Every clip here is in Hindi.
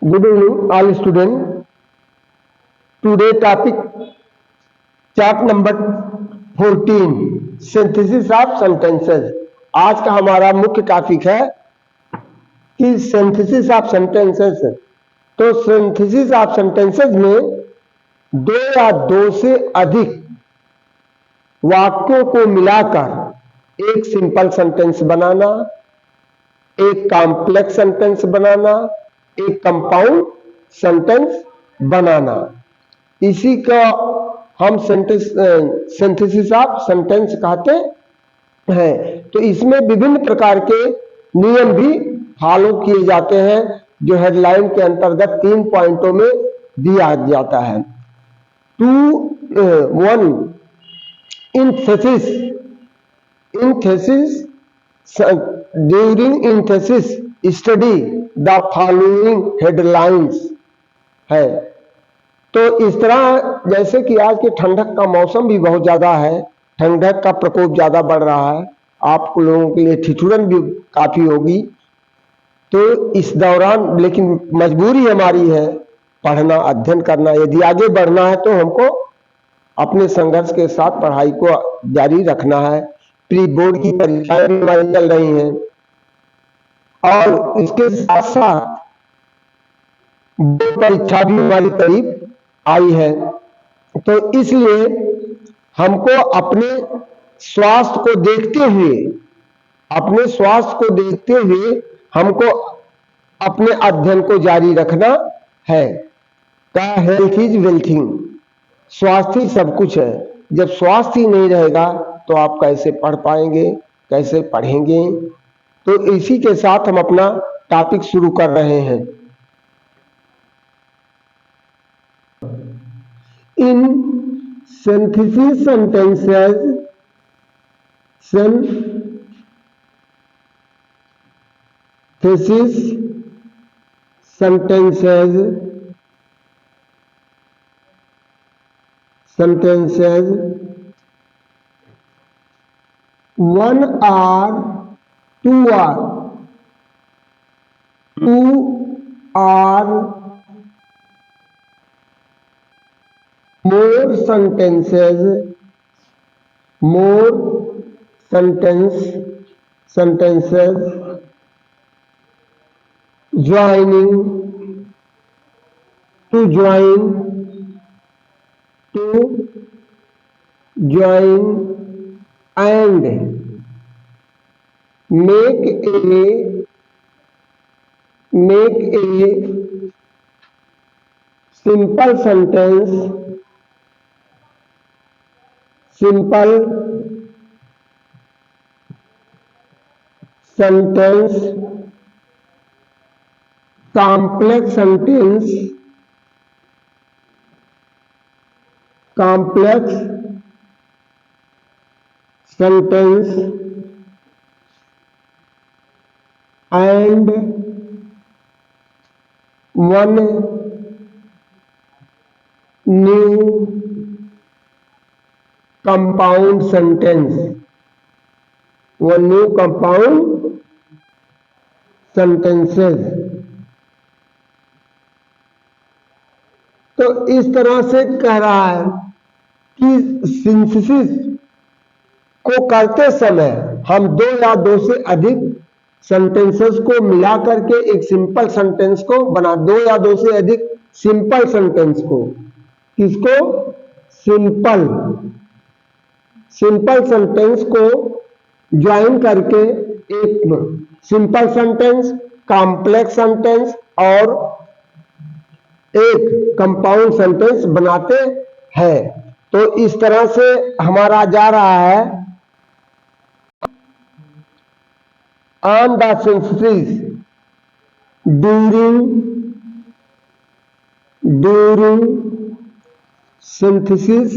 Good evening, all students. Today topic chart number 14 synthesis of sentences. आज का हमारा मुख्य टॉपिक है कि सिंथेसिस ऑफ सेंटेंसेस। तो सिंथेसिस ऑफ सेंटेंसेस में दो या दो से अधिक वाक्यों को मिलाकर एक सिंपल सेंटेंस बनाना, एक कॉम्प्लेक्स सेंटेंस बनाना, एक कंपाउंड सेंटेंस बनाना, इसी का हम सिंथेसिस ऑफ सेंटेंस कहते हैं। तो इसमें विभिन्न प्रकार के नियम भी फॉलो किए जाते हैं जो हेडलाइन के अंतर्गत 3 पॉइंटों में दिया जाता है। 1 इन thesis during in thesis study the following headlines है। तो इस तरह जैसे कि आज के ठंडक का मौसम भी बहुत ज्यादा है, ठंडक का प्रकोप ज्यादा बढ़ रहा है, आप लोगों के लिए ठिठुरन भी काफी होगी। तो इस दौरान लेकिन मजबूरी हमारी है पढ़ना, अध्ययन करना। यदि आगे बढ़ना है तो हमको अपने संघर्ष के साथ पढ़ाई को जारी रखना है। प्री बोर्ड की परीक्षाएं भी हमारी चल रही हैं और इसके साथ साथ बोर्ड परीक्षा भी हमारी करीब आई है। तो इसलिए हमको अपने स्वास्थ्य को देखते हुए हमको अपने अध्ययन को जारी रखना है। का हेल्थ इज वेल्थिंग, स्वास्थ्य ही सब कुछ है। जब स्वास्थ्य ही नहीं रहेगा तो आप कैसे पढ़ पाएंगे, कैसे पढ़ेंगे। तो इसी के साथ हम अपना टॉपिक शुरू कर रहे हैं। In synthesis sentences one or two or more sentences joining to join and make a simple sentence complex sentence and one new compound sentences। तो इस तरह से कह रहा है कि सिंथेसिस को करते समय हम दो या दो से अधिक सेंटेंसेस को मिला करके एक सिंपल सेंटेंस को बना, दो या दो से अधिक सिंपल सेंटेंस को, किसको? सिंपल सेंटेंस को ज्वाइन करके एक सिंपल सेंटेंस, कॉम्प्लेक्स सेंटेंस और एक कंपाउंड सेंटेंस बनाते हैं। तो इस तरह से हमारा जा रहा है on the synthesis during synthesis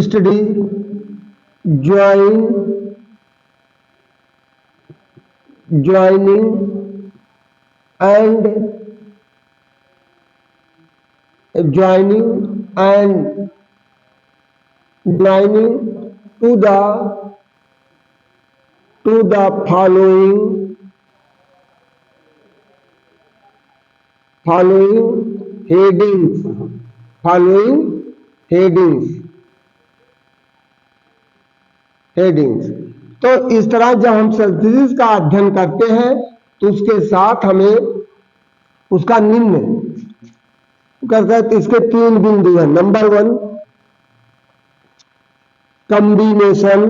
study joining and joining to the following headings headings. तो इस तरह जब हम सिंथेसिस का अध्ययन करते हैं तो उसके साथ हमें उसका निम्न करते हैं। तो इसके 3 बिंदु हैं। Number 1 combination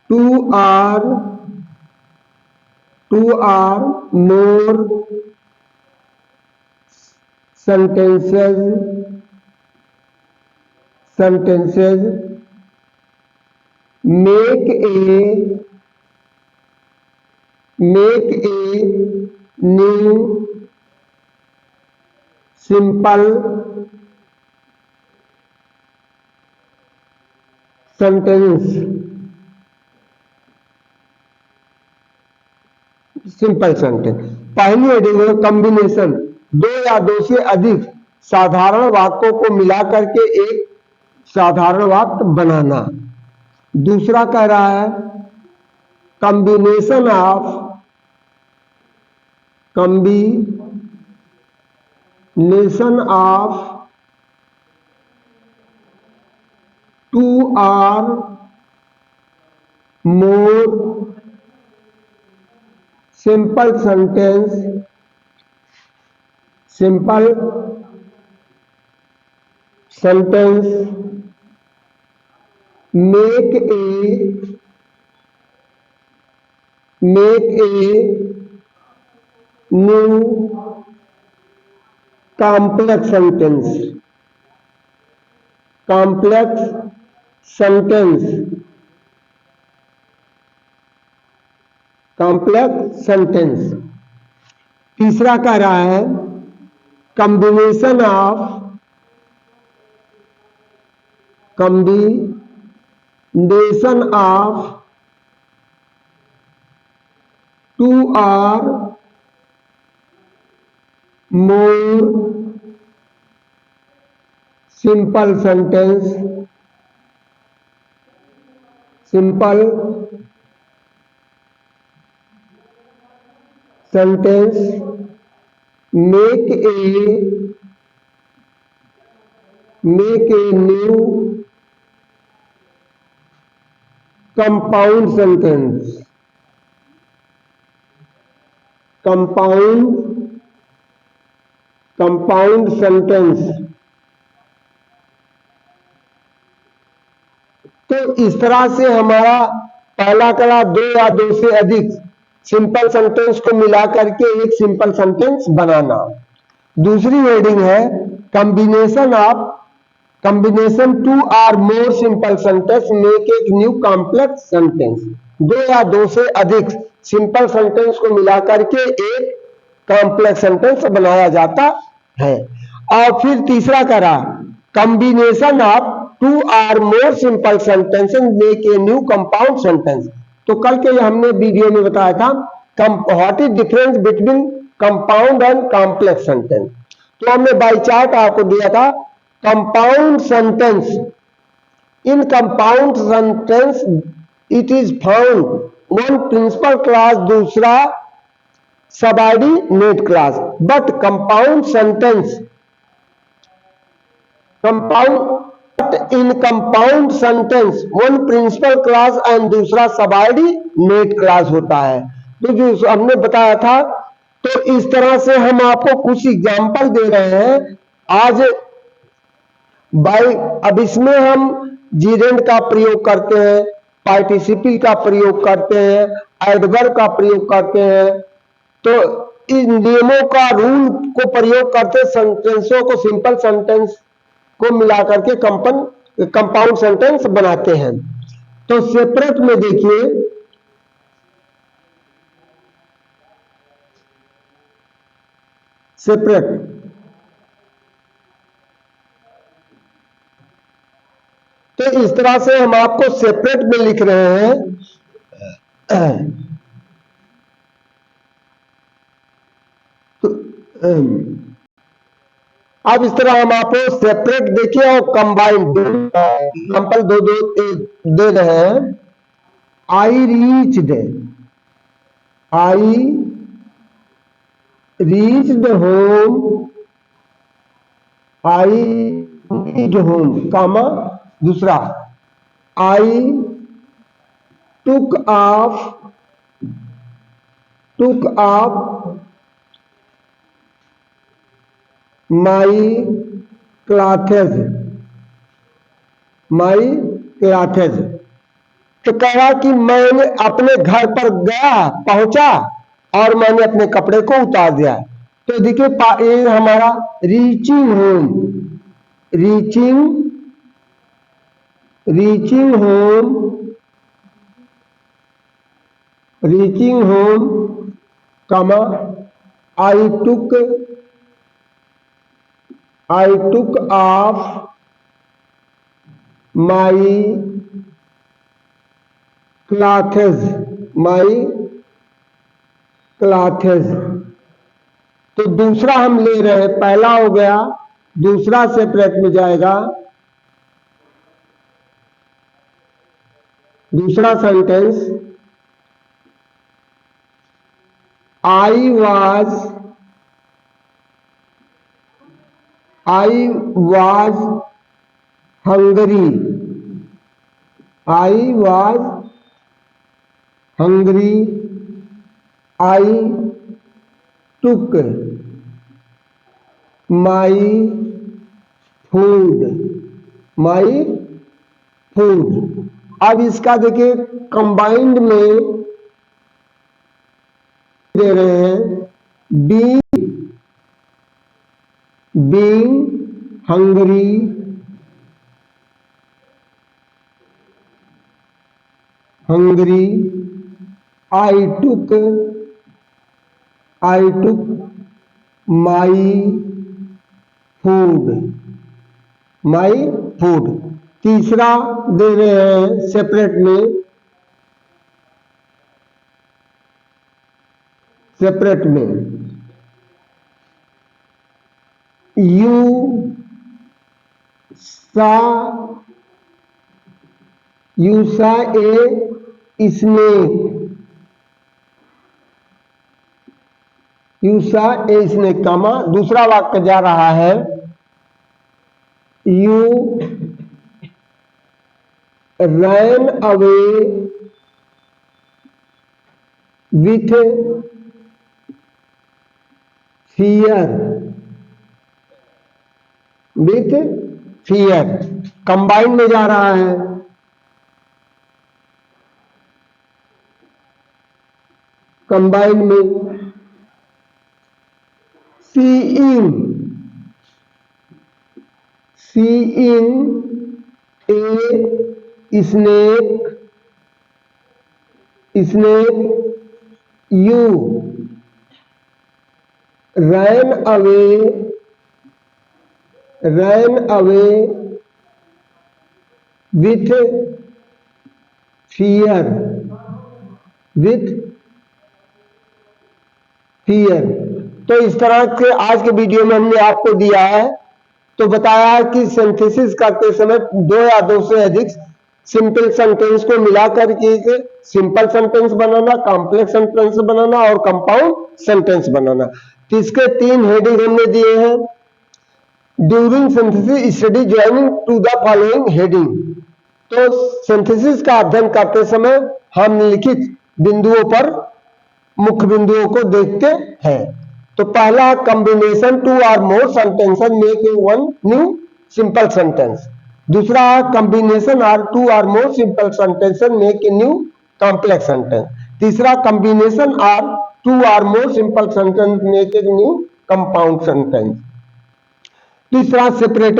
2 or more sentences make a new simple sentence पहली हेडिंग है कॉम्बिनेशन, 2 या 2 से अधिक साधारण वाक्यों को मिलाकर के एक साधारण वाक्य बनाना। दूसरा कह रहा है combination of 2 or more simple sentence make a new complex sentence तीसरा कह रहा है combination of 2 or more simple sentence make a new compound sentence तो इस तरह से हमारा पहला कला 2 या 2 से अधिक सिंपल सेंटेंस को मिला करके एक सिंपल सेंटेंस बनाना। दूसरी हेडिंग है combination 2 or more simple sentence make एक न्यू कॉम्प्लेक्स सेंटेंस, 2 या 2 से अधिक सिंपल सेंटेंस को मिला करके एक कॉम्प्लेक्स सेंटेंस बनाया जाता है। और फिर तीसरा करा combination of 2 or more simple sentences make a new compound sentence। तो कल के हमने वीडियो में बताया था what is difference between compound and complex sentence. तो हमने बाई चार्ट आपको दिया था compound sentence. In compound sentence it is found one principal clause, दूसरा subordinate clause. But compound sentence in compound sentence one principal clause and दूसरा सबऑर्डिनेट क्लास होता है। तो जो हमने बताया था, तो इस तरह से हम आपको कुछ एग्जांपल दे रहे हैं आज। अब इसमें हम जीरेंड का प्रयोग करते हैं, पार्टिसिपल का प्रयोग करते हैं, एडवर्ब का प्रयोग करते हैं। तो इन नियमों का रूल को प्रयोग करते सेंटेंसों को सिंपल सेंटेंस को मिलाकर के कंपाउंड सेंटेंस बनाते हैं। तो सेपरेट में देखिए सेपरेट तो इस तरह से हम आपको सेपरेट में लिख रहे हैं। तो अब इस तरह हम आपको सेपरेट देखिए और कंबाइंड एग्जाम्पल दो दे रहे हैं। I reached home, I reached home comma दूसरा I took of my clothes तो कहा कि मैंने अपने घर पर गया, पहुंचा और मैंने अपने कपड़े को उतार दिया। तो देखिए ये हमारा रीचिंग होम कमा आई टुक ऑफ माई क्लॉथेज तो दूसरा हम ले रहे हैं, पहला हो गया, दूसरा सेपरेट में जाएगा। दूसरा sentence I was hungry, I took my food। अब इसका देखिए कंबाइंड में दे रहे हैं being hungry I took my food। तीसरा दे रहे हैं सेपरेट में you saw a snake कामा दूसरा वाक्य जा रहा है you ran away with fear combine में जा रहा है। कंबाइन में seeing a snake you ran away with fear तो इस तरह के आज के वीडियो में हमने आपको दिया है। तो बताया है कि सिंथेसिस करते समय दो या दो से अधिक सिंपल सेंटेंस को मिलाकर के सिंपल सेंटेंस बनाना, कॉम्प्लेक्स सेंटेंस बनाना और कंपाउंड सेंटेंस बनाना। तो इसके 3 हेडिंग हमने दिए हैं। During synthesis study joining two the following heading. तो सिंथेसिस का अध्ययन करते समय हम निम्नलिखित बिंदुओं पर मुख्य बिंदुओं को देखते हैं। तो पहला कॉम्बिनेशन 2 और more sentences make one new simple sentence. दूसरा कॉम्बिनेशन आर 2 और more simple sentences make a new complex sentence. तीसरा कॉम्बिनेशन आर 2 और more simple sentence make a new compound sentence. तीसरा सेपरेट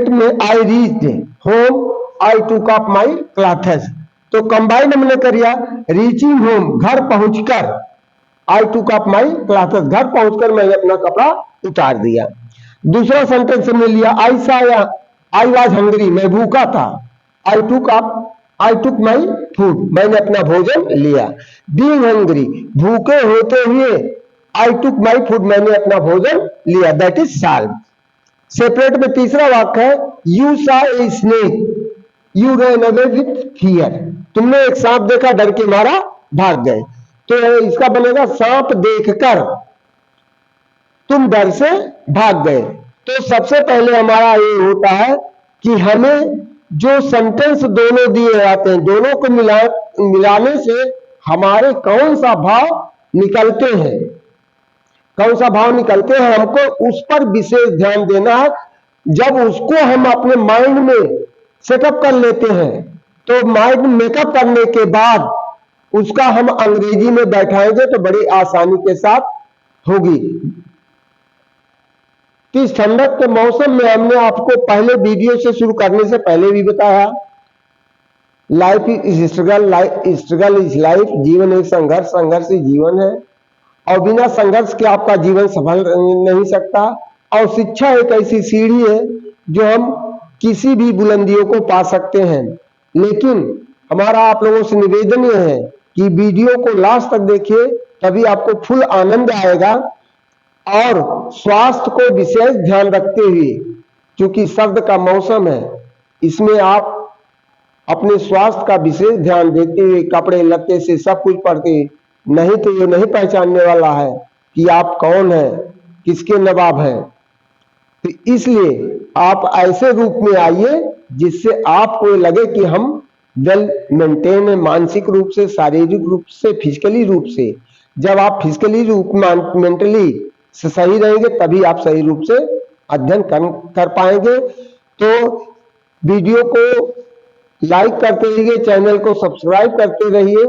में I reached home, I took up my clothes. तो कंबाइन हमने करिया रीचिंग होम घर पहुंचकर, आई टुक अप माई क्लॉथेस घर पहुंचकर मैंने अपना कपड़ा उतार दिया। दूसरा सेंटेंस हमने लिया I saw I was hungry, मैं भूखा था। आई टुक माई फूड, मैंने अपना भोजन लिया। बीइंग हंग्री, भूखे होते हुए, आई टुक माई फूड, मैंने अपना भोजन लिया, दैट इज सॉल्व। सेपरेट में तीसरा वाक्य है, you saw a snake, you run away with fear, तुमने एक सांप देखा, डर के मारा भाग गए। तो इसका बनेगा, सांप देखकर तुम डर से भाग गए। तो सबसे पहले हमारा ये होता है कि हमें जो सेंटेंस दोनों दिए जाते हैं, दोनों को मिलाने से हमारे कौन सा भाव निकलते हैं, कौन सा भाव निकलते हैं, हमको उस पर विशेष ध्यान देना है। जब उसको हम अपने माइंड में सेटअप कर लेते हैं, तो माइंड मेकअप करने के बाद उसका हम अंग्रेजी में बैठाएंगे तो बड़ी आसानी के साथ होगी। तो इस ठंडक के मौसम में हमने आपको पहले वीडियो से शुरू करने से पहले भी बताया, life is struggle, struggle is life, जीवन एक संघर्ष, संघर्ष ही जीवन है, और बिना संघर्ष के आपका जीवन सफल नहीं सकता। और शिक्षा एक ऐसी सीढ़ी है जो हम किसी भी बुलंदियों को पा सकते हैं। लेकिन हमारा आप लोगों से निवेदन यह है कि वीडियो को लास्ट तक देखिए, तभी आपको फुल आनंद आएगा। और स्वास्थ्य को विशेष ध्यान रखते हुए, क्योंकि सर्द का मौसम है, इसमें आप अपने स्वास्थ्य का विशेष ध्यान देते हुए कपड़े लत्ते से सब कुछ पहनते, नहीं तो ये नहीं पहचानने वाला है कि आप कौन हैं, किसके नवाब हैं। तो इसलिए आप ऐसे रूप में आइए जिससे आपको लगे कि हम वेल मेंटेन है, मानसिक रूप से, शारीरिक रूप से, फिजिकली रूप से। जब आप फिजिकली रूप मेंटली से सही रहेंगे तभी आप सही रूप से अध्ययन कर पाएंगे। तो वीडियो को लाइक करते रहिए, चैनल को सब्सक्राइब करते रहिए,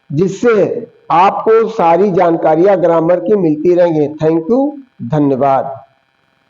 जिससे आपको सारी जानकारियां ग्रामर की मिलती रहेंगी। थैंक यू, धन्यवाद।